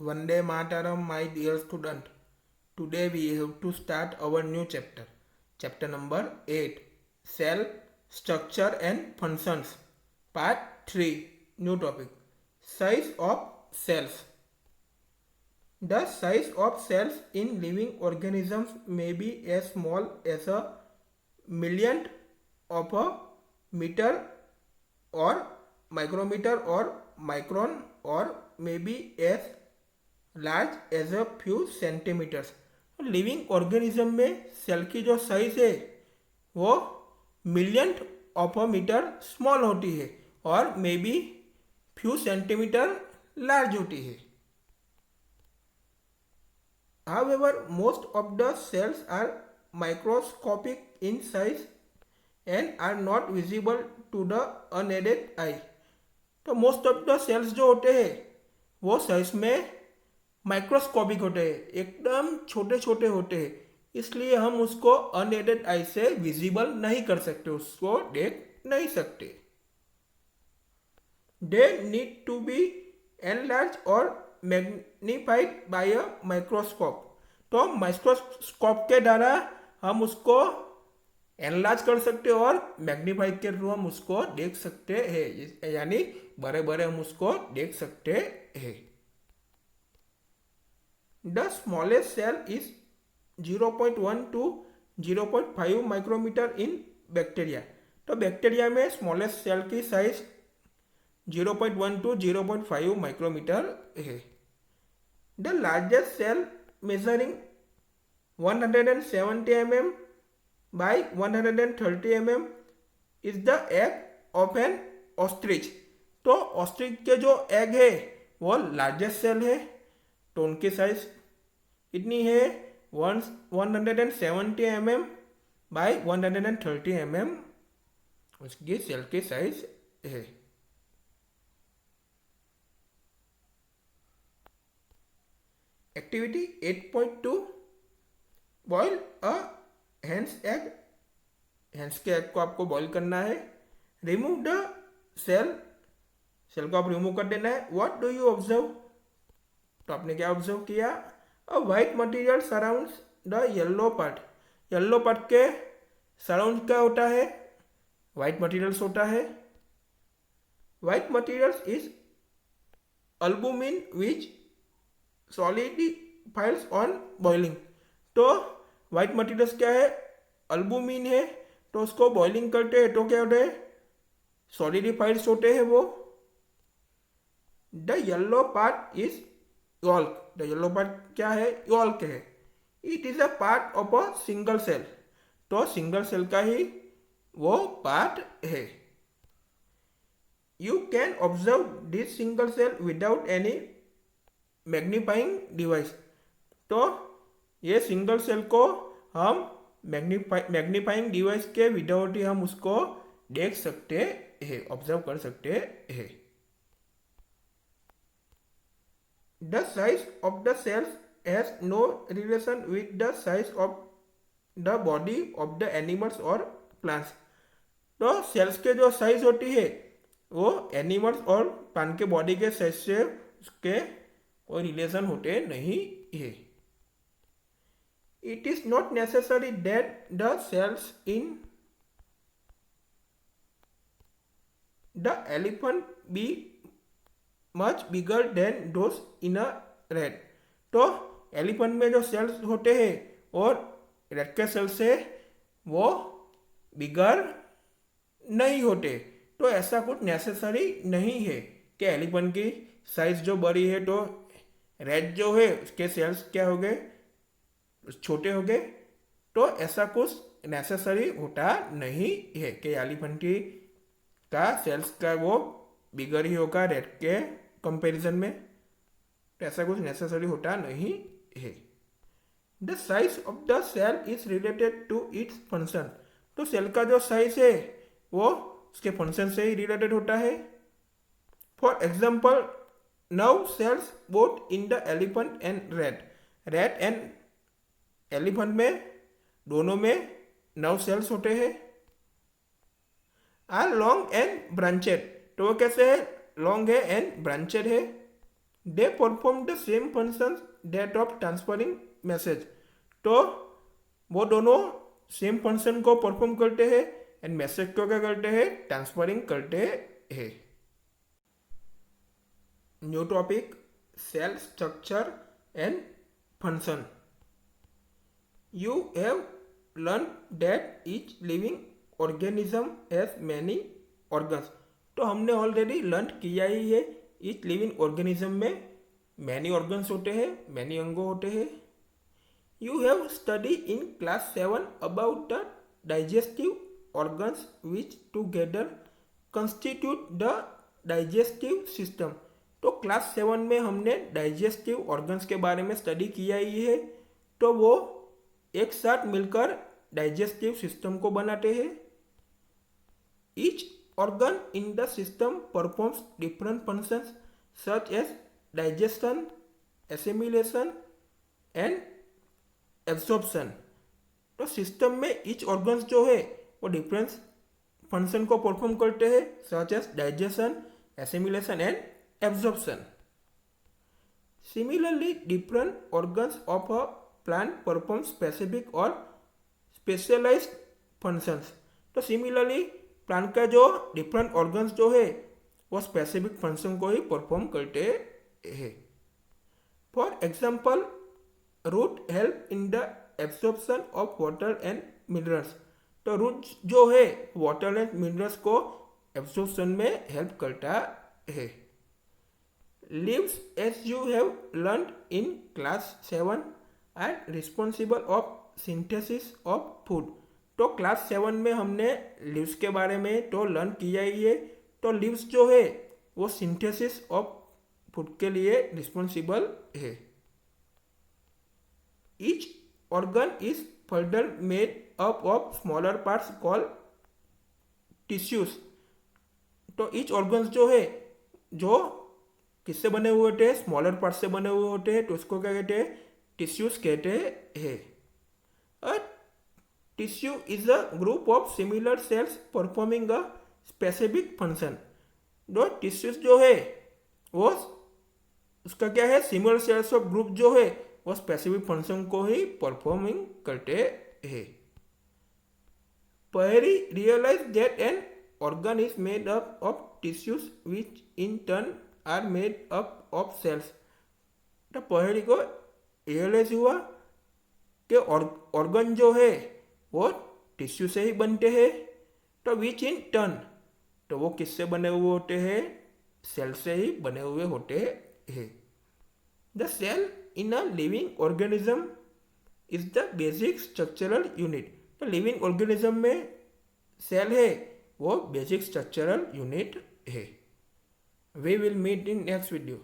Vande Mataram, my dear student. Today we have to start our new chapter. Chapter number 8. Cell Structure and Functions. Part 3. New topic. Size of cells. The size of cells in living organisms may be as small as a millionth of a meter or micrometer or micron or maybe as large as a few centimetres. Living organism में cell की जो size है वो million of a metre small होती है और may be few centimetre large होती है। However most of the cells are microscopic in size and are not visible to the unaided eye. तो मोस्ट ऑफ द सेल्स जो होते हैं वो साइज में माइक्रोस्कोपिक होते हैं, एकदम छोटे छोटे होते हैं, इसलिए हम उसको अनएडेड आई से विजिबल नहीं कर सकते, उसको देख नहीं सकते। They need to be enlarge और मैग्नीफाइड बाय अ माइक्रोस्कोप। तो माइक्रोस्कोप के द्वारा हम उसको एनलार्ज कर सकते हैं और मैग्नीफाई के थ्रू हम उसको देख सकते हैं, यानी बड़े बड़े हम उसको देख सकते हैं। The smallest cell is 0.1 to 0.5 micrometre in bacteria. तो बैक्टीरिया में स्मॉलेस्ट सेल की साइज 0.1 टू 0.5 माइक्रोमीटर है। The largest cell measuring 170 mm by 130 mm is the egg of an ostrich. तो ऑस्ट्रिच के जो एग है वो लार्जेस्ट सेल है, तो उनकी साइज इतनी है 170 mm बाई 130 mm उसकी सेल की साइज है। एक्टिविटी 8.2 बॉयल अ हेंस एग। हेंस के एग को आपको बॉईल करना है। रिमूव द सेल, सेल को आप रिमूव कर देना है। What do you observe? तो आपने क्या ऑब्जर्व किया? अ white material surrounds the yellow part. Yellow part के सराउंड क्या होता है? वाइट मटेरियल्स होता है। White materials is albumin which solidifies on boiling. तो वाइट मटेरियल्स क्या है? अल्बुमिन है, तो उसको बॉइलिंग करते हैं तो क्या होते हैं? सॉलिडिफाइड्स होते हैं वो। The yellow part is yolk। The yellow part क्या है? yolk है। It is a part of a single cell. तो सिंगल सेल का ही वो पार्ट है। You can observe this single cell without any magnifying device. तो ये सिंगल सेल को हम मैग्नीफाइंग डिवाइस के विदाउट ही हम उसको देख सकते हैं, ऑब्जर्व कर सकते हैं। The size of the cells has no relation with the size of the body of the animals or plants। तो सेल्स के जो साइज होती है वो एनिमल्स और प्लांट के बॉडी के साइज से उसके कोई रिलेशन होते नहीं है। It is not necessary that the cells in the elephant be much bigger than those in a rat. तो एलिफेंट में जो सेल्स होते हैं और रेड के सेल से वो बिगर नहीं होते, तो ऐसा कुछ नेसेसरी नहीं है कि एलिफेंट की साइज जो बड़ी है तो रेड जो है उसके सेल्स क्या हो गए? छोटे हो गए। तो ऐसा कुछ नेसेसरी होता नहीं है कि एलिफेंट की का सेल्स का वो बिगर ही होगा रेड के कंपैरिजन में, तो ऐसा कुछ नेसेसरी होता नहीं है। The size of the cell is related to its function. तो सेल का जो साइज है वो उसके फंक्शन से ही रिलेटेड होता है। For example nerve cells both in the elephant and rat and elephant में दोनों में 9 सेल्स होते हैं। Are long and branched. तो वो कैसे है? लॉन्ग है एंड ब्रांचेड है। They perform the same function that of transferring message. तो वो दोनों सेम फंक्शन को परफॉर्म करते हैं एंड मैसेज को क्या करते हैं, ट्रांसफरिंग करते हैं। New topic, cell structure and function. You have learn that each living organism has many organs. तो हमने ऑलरेडी लर्न किया ही है, ईच लिविंग ऑर्गेनिज्म में मैनी ऑर्गन्स होते हैं, मैनी अंग होते हैं। You have studied in class 7 about the digestive organs which together constitute the digestive system। तो क्लास 7 में हमने डाइजेस्टिव ऑर्गन्स के बारे में स्टडी किया ही है, तो वो एक साथ मिलकर डाइजेस्टिव सिस्टम को बनाते हैं। Each organ in the system performs different functions such as digestion, assimilation and absorption. तो सिस्टम में ईच ऑर्गन्स जो है वो डिफरेंट फंक्शन को परफॉर्म करते हैं, such as digestion, assimilation and absorption. Similarly different organs of a plant perform specific और specialised functions. तो सिमिलरली प्लांट का जो डिफरेंट ऑर्गन्स जो है वो स्पेसिफिक फंक्शन को ही परफॉर्म करते हैं। For example, root help in the absorption of water and minerals. तो रूट जो है वाटर एंड मिनरल्स को एब्सॉर्प्शन में हेल्प करता है। Leaves, as you have learn in class 7, are responsible of synthesis of food. तो क्लास 7 में हमने लीव्स के बारे में तो लर्न किया ही है। तो लीव्स जो है वो सिंथेसिस ऑफ फूड के लिए रिस्पॉन्सिबल है। Each organ is further made up of smaller parts called tissues। तो each organs जो है जो किससे बने हुए होते हैं, स्मॉलर पार्ट से बने हुए होते हैं, तो उसको क्या कहते हैं, टिश्यूज कहते हैं। A tissue is a group of similar sales performing a specific function. जो टिश्यूज जो है वो उसका क्या है, सिमिलर सेल्स ऑफ ग्रुप जो है वो स्पेसिफिक फंक्शन को ही परफॉर्मिंग करते हैं। पहली realise that an organ is made up of tissues which in turn are made up of cells. तो पहली को रियलाइज हुआ कि ऑर्गन जो है वो टिश्यू से ही बनते हैं। तो विच इन टर्न, तो वो किससे बने हुए होते हैं, सेल से ही बने हुए होते हैं। The cell in a living organism is the basic structural unit। तो लिविंग ऑर्गेनिज्म में सेल है वो बेसिक स्ट्रक्चरल यूनिट है। We will meet in next video.